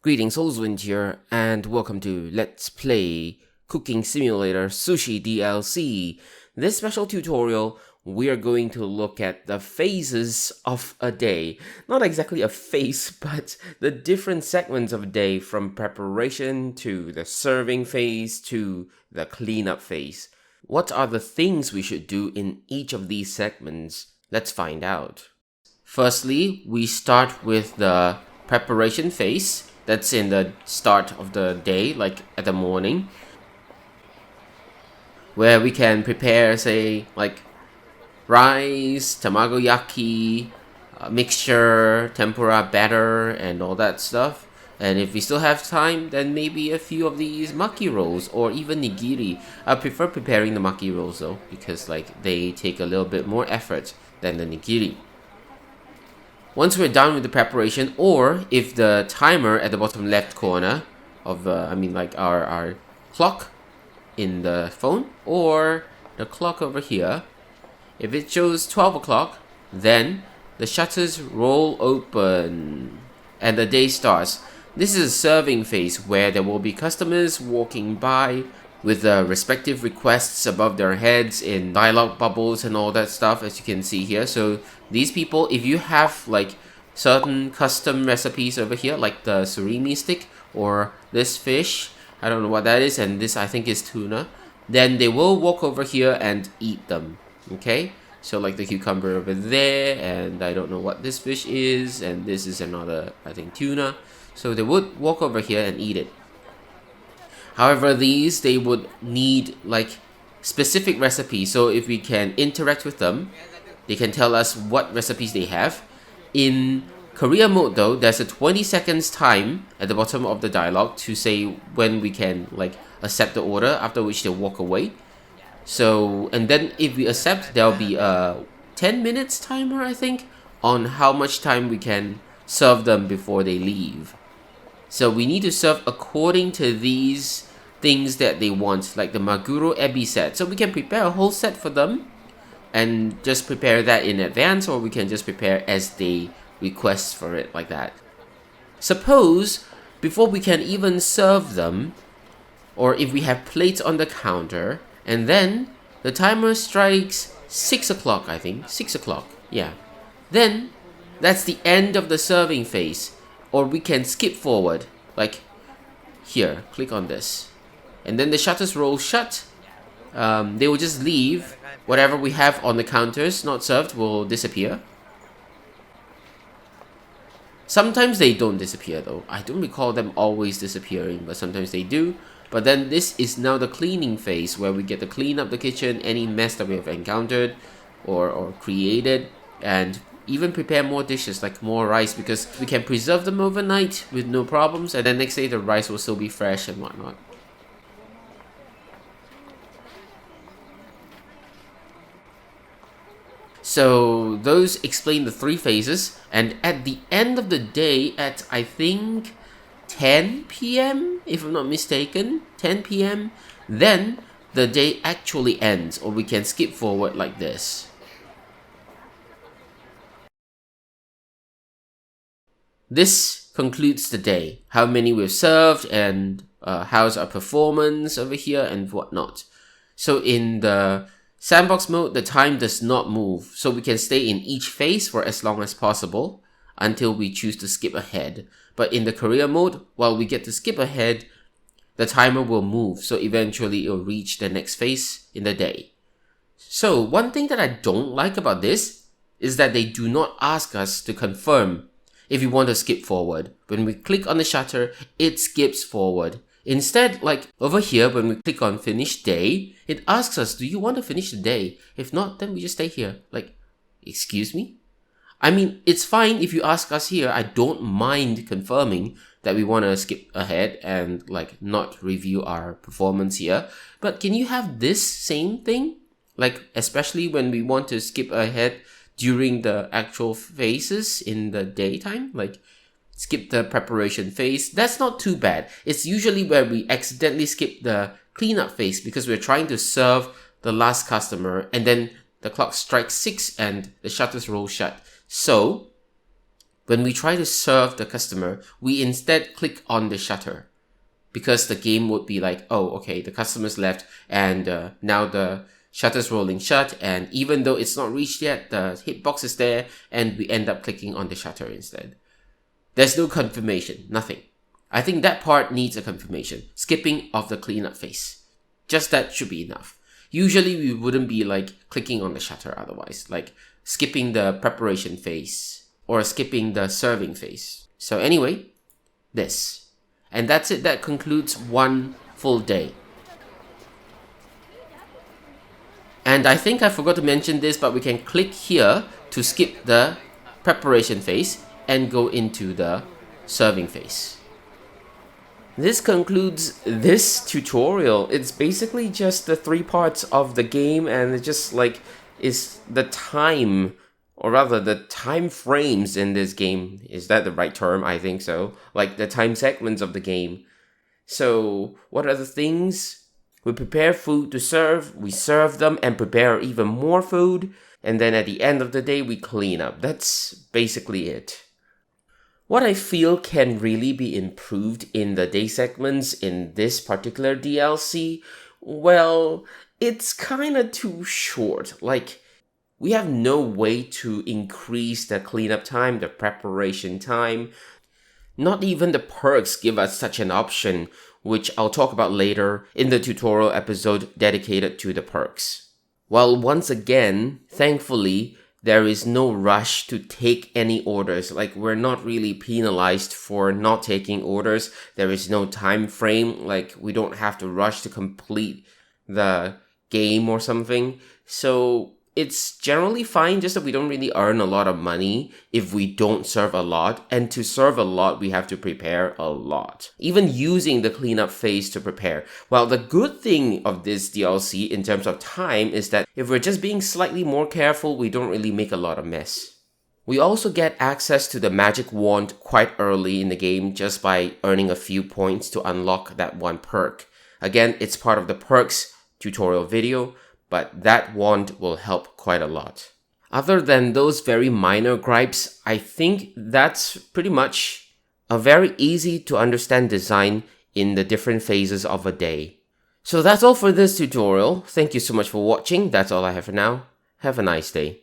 Greetings, Holzwind here, and welcome to Let's Play Cooking Simulator Sushi DLC. This special tutorial, we are going to look at the phases of a day. Not exactly a phase, but the different segments of a day, from preparation to the serving phase to the cleanup phase. What are the things we should do in each of these segments? Let's find out. Firstly, we start with the preparation phase. That's in the start of the day, like at the morning, where we can prepare, say, like rice, tamagoyaki, mixture, tempura batter, and all that stuff. And if we still have time, then maybe a few of these maki rolls or even nigiri. I prefer preparing the maki rolls though, because like they take a little bit more effort than the nigiri. Once we're done with the preparation, or if the timer at the bottom left corner of our clock in the phone, or the clock over here, if it shows 12 o'clock, then the shutters roll open and the day starts. This is a serving phase where there will be customers walking by with the respective requests above their heads in dialogue bubbles and all that stuff, as you can see here. So these people, if you have like certain custom recipes over here, like the surimi stick or this fish, I don't know what that is, and this I think is tuna, then they will walk over here and eat them. Okay, so like the cucumber over there, and I don't know what this fish is, and this is another, I think, tuna. So they would walk over here and eat it. However, they would need like specific recipes. So if we can interact with them, they can tell us what recipes they have. In career mode though, there's a 20 seconds time at the bottom of the dialogue to say when we can like accept the order, after which they walk away. So, and then if we accept, there'll be a 10 minutes timer, I think, on how much time we can serve them before they leave. So we need to serve according to these things that they want, like the Maguro Ebi set. So we can prepare a whole set for them and just prepare that in advance, or we can just prepare as they request for it, like that. Suppose, before we can even serve them, or if we have plates on the counter, and then the timer strikes 6 o'clock, I think, 6 o'clock, yeah. Then, that's the end of the serving phase. Or we can skip forward, like here, click on this. And then the shutters roll shut. They will just leave. Whatever we have on the counters not served will disappear. Sometimes they don't disappear though. I don't recall them always disappearing, but sometimes they do. But then this is now the cleaning phase, where we get to clean up the kitchen, any mess that we have encountered or created, and even prepare more dishes, like more rice, because we can preserve them overnight with no problems, and then next day the rice will still be fresh and whatnot. So those explain the three phases, and at the end of the day, at I think 10 p.m, if I'm not mistaken, 10 p.m, then the day actually ends, or we can skip forward like this. This concludes the day, how many we've served, and how's our performance over here and whatnot. So in the sandbox mode, the time does not move, so we can stay in each phase for as long as possible until we choose to skip ahead. But in the career mode, while we get to skip ahead, the timer will move, so eventually it will reach the next phase in the day. So one thing that I don't like about this is that they do not ask us to confirm if you want to skip forward. When we click on the shutter, it skips forward. Instead, like over here, when we click on finish day, it asks us, do you want to finish the day? If not, then we just stay here. Like, excuse me? I mean, it's fine if you ask us here. I don't mind confirming that we want to skip ahead and like not review our performance here. But can you have this same thing? Like, especially when we want to skip ahead during the actual phases in the daytime, like skip the preparation phase. That's not too bad. It's usually where we accidentally skip the cleanup phase because we're trying to serve the last customer, and then the clock strikes 6 and the shutters roll shut. So When we try to serve the customer, we instead click on the shutter, because the game would be like, oh, okay, the customer's left, and now the shutter's rolling shut, and even though it's not reached yet, the hitbox is there, and we end up clicking on the shutter instead. There's no confirmation, nothing. I think that part needs a confirmation. Skipping of the cleanup phase. Just that should be enough. Usually we wouldn't be like clicking on the shutter otherwise, like skipping the preparation phase or skipping the serving phase. So anyway, this. And that's it. That concludes one full day. And I think I forgot to mention this, but we can click here to skip the preparation phase and go into the serving phase. This concludes this tutorial. It's basically just the 3 parts of the game, and it just like is the time, or rather the time frames in this game. Is that the right term? I think so. Like the time segments of the game. So what are the things? We prepare food to serve, we serve them and prepare even more food, and then at the end of the day we clean up. That's basically it. What I feel can really be improved in the day segments in this particular DLC, well, it's kinda too short. Like, we have no way to increase the cleanup time, the preparation time. Not even the perks give us such an option, which I'll talk about later in the tutorial episode dedicated to the perks. Well, once again, thankfully, there is no rush to take any orders. Like, we're not really penalized for not taking orders. There is no time frame. Like, we don't have to rush to complete the game or something. So it's generally fine, just that we don't really earn a lot of money if we don't serve a lot. And to serve a lot, we have to prepare a lot. Even using the cleanup phase to prepare. Well, the good thing of this DLC in terms of time is that if we're just being slightly more careful, we don't really make a lot of mess. We also get access to the magic wand quite early in the game just by earning a few points to unlock that one perk. Again, it's part of the perks tutorial video, but that wand will help quite a lot. Other than those very minor gripes, I think that's pretty much a very easy to understand design in the different phases of a day. So that's all for this tutorial. Thank you so much for watching. That's all I have for now. Have a nice day.